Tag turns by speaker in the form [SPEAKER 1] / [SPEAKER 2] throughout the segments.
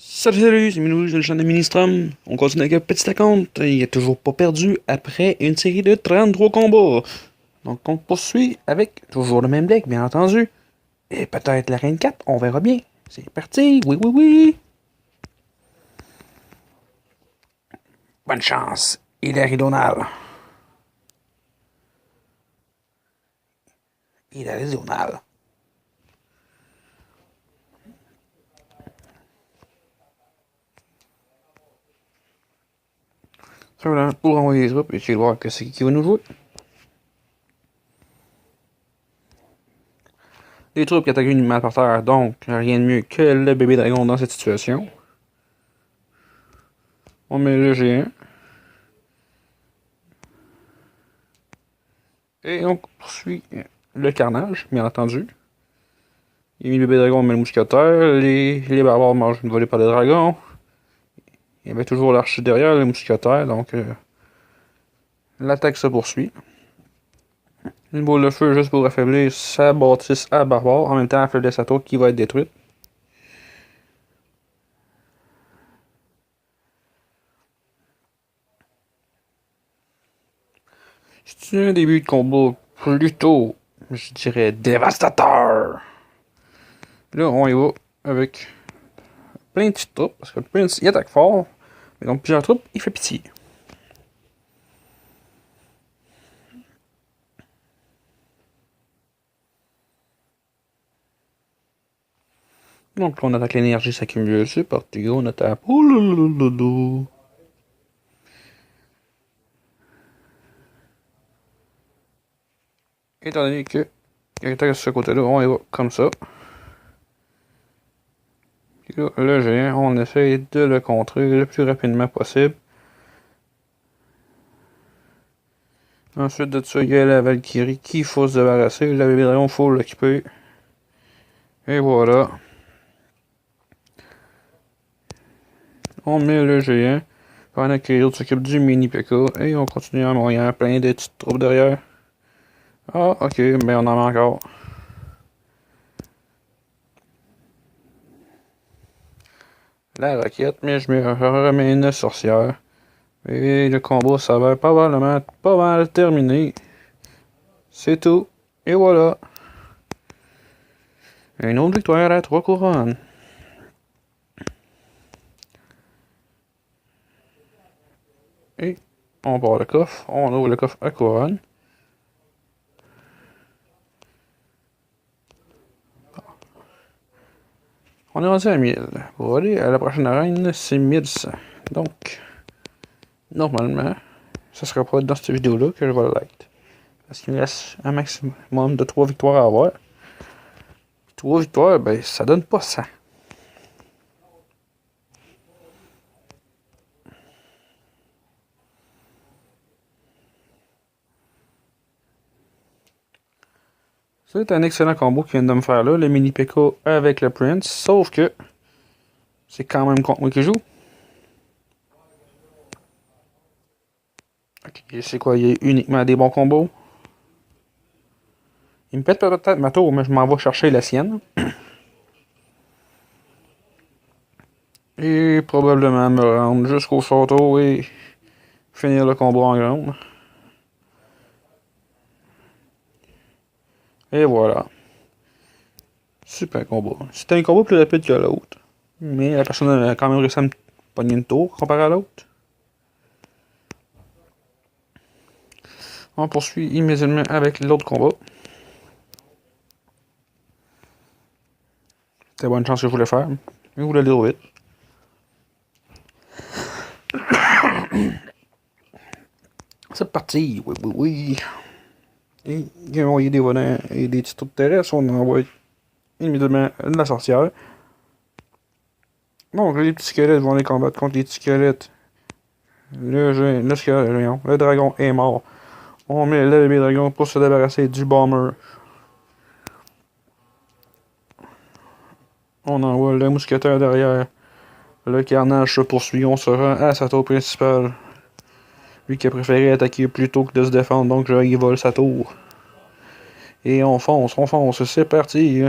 [SPEAKER 1] Salut, c'est Minou, c'est le chaîne de Ministrum. On continue avec un petit acompte. Il est toujours pas perdu après une série de 33 combats. Donc on poursuit avec toujours le même deck, bien entendu. Et peut-être la reine 4, on verra bien. C'est parti, oui, oui, oui. Bonne chance, Hilary Donald. Hilary Donald. Ça, voilà, pour envoyer les troupes, et tu vas voir que c'est qui va nous jouer. Les troupes qui attaquent une mal par terre, donc rien de mieux que le bébé dragon dans cette situation. On met le géant. Et on poursuit le carnage, bien entendu. Il a mis le bébé dragon, on met le mousquetaire. Les barbares mangent une volée par les dragons. Il y avait toujours l'archer derrière, le mousquetaire, donc l'attaque se poursuit. Une boule de feu juste pour affaiblir sa bâtisse à barbare, en même temps affaiblir sa tour qui va être détruite. C'est un début de combat plutôt, je dirais, dévastateur. Là, on y va avec plein de petites troupes, parce que le Prince, il attaque fort, mais donc plusieurs troupes, il fait pitié. Donc là, on attaque l'énergie s'accumule, c'est parti, on attaque. Oh là là là là. Étant donné que il attaque de ce côté-là, on y va comme ça. Puis là, le géant, on essaye de le contrer le plus rapidement possible. Ensuite de ça, il y a la Valkyrie qu'il faut se débarrasser. Le bébé dragon, il faut l'occuper. Et voilà. On met le géant. Pendant que les autres s'occupent du mini P.K. Et on continue en envoyant plein de petites troupes derrière. Ah, ok, mais on en a encore. La roquette, mais je me remets une sorcière. Et le combat s'avère probablement pas mal terminé. C'est tout. Et voilà. Une autre victoire à 3 couronnes. Et on part le coffre. On ouvre le coffre à couronne. On est rendu à 1000. Pour aller à la prochaine arène, c'est 1100. Donc, normalement, ça sera pas dans cette vidéo-là que je vais le like. Parce qu'il me reste un maximum de 3 victoires à avoir. 3 victoires, ben, ça donne pas 100. C'est un excellent combo qu'il vient de me faire là, le mini P.K. avec le Prince. Sauf que, c'est quand même contre moi qui joue. Ok, c'est quoi, il y a uniquement des bons combos. Il me pète peut-être ma tour, mais je m'en vais chercher la sienne. Et probablement me rendre jusqu'au château et finir le combat en grande. Et voilà. Super combat. C'était un combat plus rapide que l'autre. Mais la personne a quand même réussi à me pogner une tour comparé à l'autre. On poursuit immédiatement avec l'autre combat. C'était bonne chance que je voulais faire. Mais je voulais aller trop vite. C'est parti. Oui, oui, oui. Et il a envoyé des volants et des petites troupes terrestres. On envoie immédiatement la sorcière. Donc les petits squelettes vont aller combattre contre les petits squelettes. Le squelette, le dragon est mort. On met le bébé dragon pour se débarrasser du bomber. On envoie le mousquetaire derrière. Le carnage se poursuit. On se rend à sa tour principale. Lui qui a préféré attaquer plutôt que de se défendre, donc il vole sa tour. Et on fonce, c'est parti.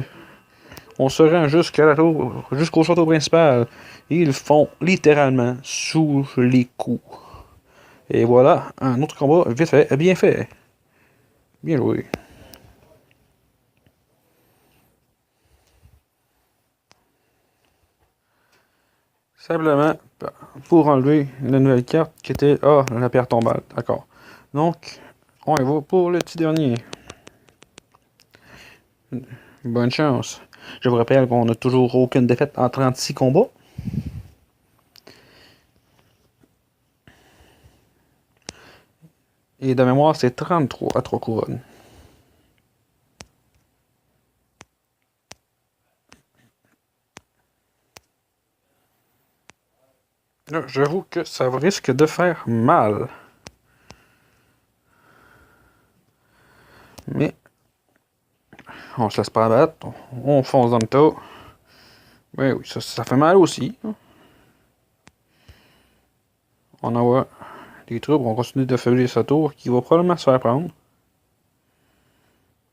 [SPEAKER 1] On se rend jusqu'au château principal. Et ils font littéralement sous les coups. Et voilà, un autre combat vite fait, bien fait. Bien joué. Simplement pour enlever la nouvelle carte qui était la pierre tombale. D'accord. Donc, on y va pour le petit dernier. Bonne chance. Je vous rappelle qu'on n'a toujours aucune défaite en 36 combats. Et de mémoire, c'est 33 à 3 couronnes. Là, j'avoue que ça risque de faire mal. Mais on se laisse pas abattre. On fonce dans le tas. Mais oui, ça fait mal aussi. On envoie des troupes. On continue d'affaiblir sa tour qui va probablement se faire prendre.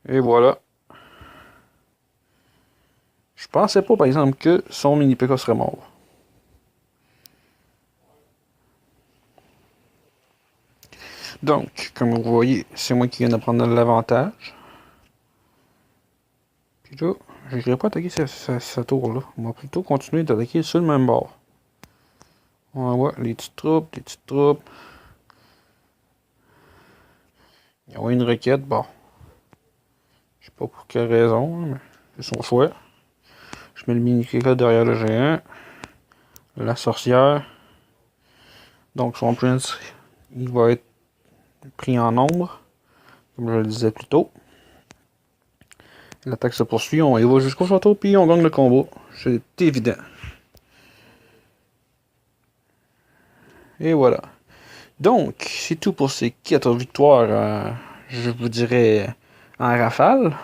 [SPEAKER 1] Et voilà. Je pensais pas, par exemple, que son mini-PK serait mort. Donc, comme vous voyez, c'est moi qui viens de prendre l'avantage. Puis là, je n'irai pas attaquer sa tour-là. On va plutôt continuer d'attaquer sur le même bord. On envoie les petites troupes, des petites troupes. Il y a une requête, bon. Je sais pas pour quelle raison, mais c'est son choix. Je mets le mini-PK derrière le géant. La sorcière. Donc son prince, il va être pris en nombre, comme je le disais plus tôt. L'attaque se poursuit, on y va jusqu'au château, puis on gagne le combat. C'est évident. Et voilà. Donc, c'est tout pour ces 4 victoires, je vous dirais, en rafale.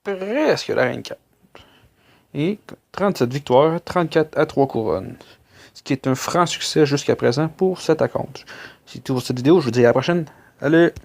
[SPEAKER 1] Presque la reine 4. Et 37 victoires, 34 à 3 couronnes. Ce qui est un franc succès jusqu'à présent pour cet account. C'est tout pour cette vidéo, je vous dis à la prochaine. Allez!